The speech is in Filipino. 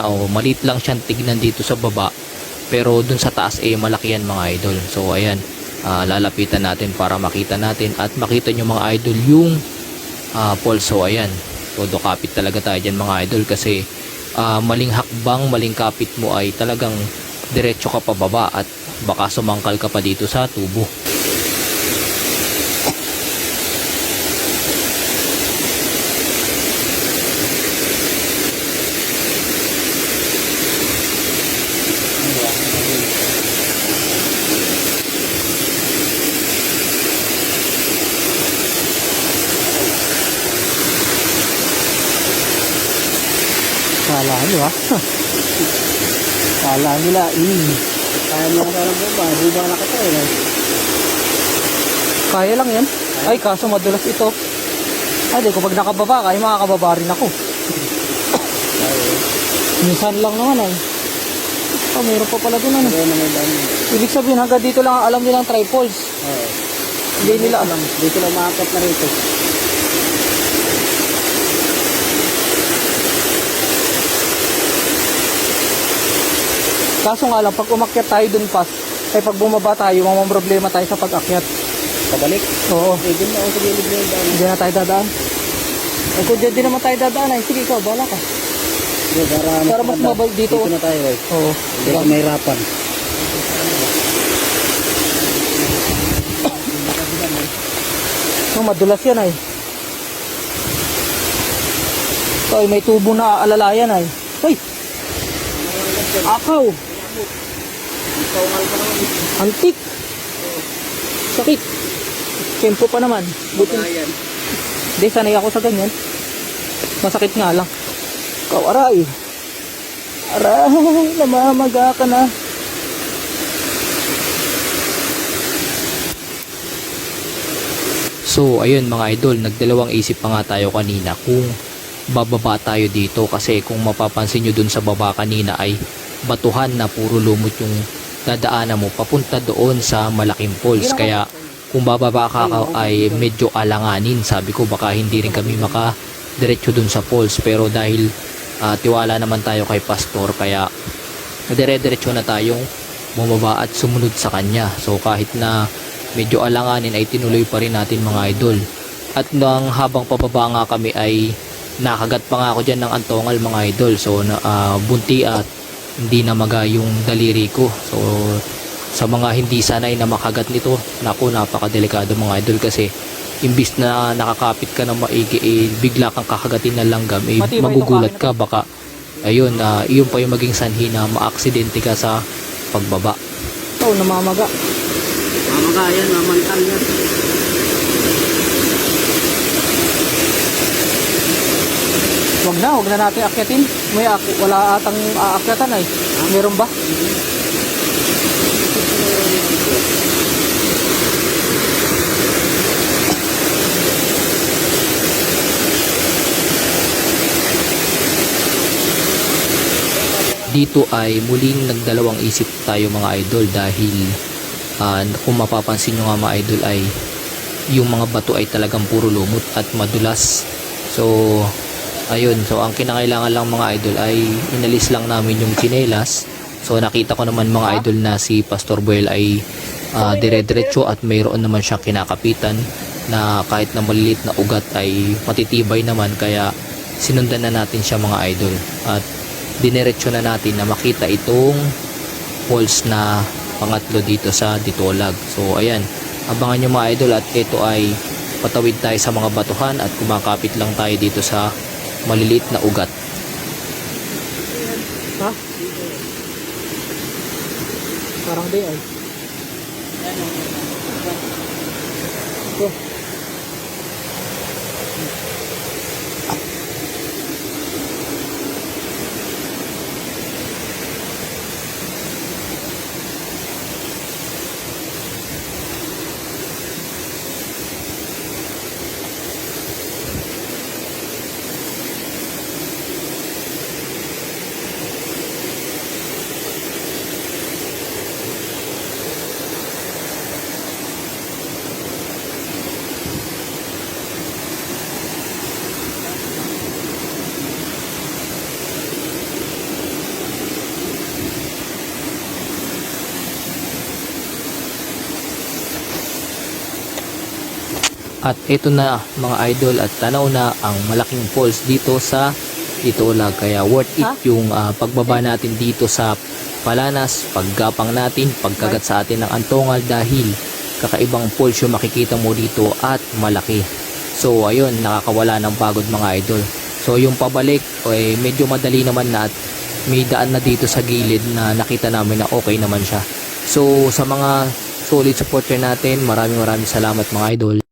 niya maliit lang siyang tignan dito sa baba, pero dun sa taas malaki yan mga idol. So ayan, lalapitan natin para makita natin at makita nyo mga idol yung falls. So ayan, todo kapit talaga tayo dyan mga idol, kasi maling hakbang, maling kapit mo ay talagang diretso ka pababa at baka sumangkal ka pa dito sa tubo. Kala nyo Kala nila kaya mo na ng buba na kita Kaya lang yan. Ay kaso madulas ito. Ay di ko pag nakababa kaya makakababa rin ako. Minsan lang naman mayroon pa pala dun Ibig sabihin hanggang dito lang alam nilang triples. Hindi nila alam. Dito lang makakap na rito. Kaso nga lang, pag umakyat tayo dun pa, ay pag bumaba tayo, problema tayo sa pag-akyat. Pabalik? Oo. Dun na ako sa gilid na yung daan. Hindi na tayo dadaan. Ay kung dyan din naman tayo dadaan, sige ikaw, bala ka. Para mas mabalik dito. Dito na tayo, right? Oo. Hindi ka mahirapan. Madulas yan Ay, may tubo na alalayan Uy! Akaw! Antik! Sakit! Tempo pa naman. Buti. Hindi, sanay ako sa ganyan. Masakit nga lang. Ikaw, aray! Aray! Namamaga ka na. So ayun mga idol, nagdalawang isip pa nga tayo kanina kung bababa tayo dito, kasi kung mapapansin nyo dun sa baba kanina ay batuhan na puro lumot yung dadaanan mo papunta doon sa malaking falls. Kaya kung bababa ka ay medyo alanganin. Sabi ko baka hindi rin kami makadiretso dun sa falls, pero dahil tiwala naman tayo kay pastor, kaya dire-diretso na tayong bumaba at sumunod sa kanya. So kahit na medyo alanganin ay tinuloy pa rin natin mga idol. At nang habang pababa nga kami ay nakagat pa nga ako dyan ng antongal mga idol. So bunti at hindi na maga yung daliri ko. So sa mga hindi sanay na makagat nito, naku, napakadelikado mga idol, kasi imbis na nakakapit ka ng maigi bigla kang kakagatin na langgam, magugulat ka, baka ayun, iyon pa yung maging sanhi na maaksidente ka sa pagbaba. Namamaga. Mamaga yan, mamantal yan. Huwag na natin akyatin. Wala atang aakyatan Meron ba? Dito ay muling nagdalawang isip tayo mga idol, dahil kung mapapansin nyo nga mga idol ay yung mga bato ay talagang puro lumot at madulas. So ayun, so ang kinakailangan lang mga idol ay inalis lang namin yung tsinelas. So nakita ko naman mga idol na si Pastor Boel ay dire-diretso at mayroon naman siyang kinakapitan na kahit na malilit na ugat ay matitibay naman, kaya sinundan na natin siya mga idol at diniretso na natin na makita itong falls na pangatlo dito sa Ditolag. So ayan, abangan nyo mga idol, at ito ay patawid tayo sa mga batuhan at kumakapit lang tayo dito sa maliliit na ugat. Ha? Parang di At ito na mga idol, at tanaw na ang malaking falls dito sa Itolag. Kaya worth it yung pagbaba natin dito sa Palanas, paggapang natin, pagkagat sa atin ng Antongal dahil kakaibang falls yung makikita mo dito at malaki. So ayun, nakakawala ng pagod mga idol. So yung pabalik medyo madali naman na at may daan na dito sa gilid na nakita namin na okay naman siya. So sa mga solid supporter natin, maraming salamat mga idol.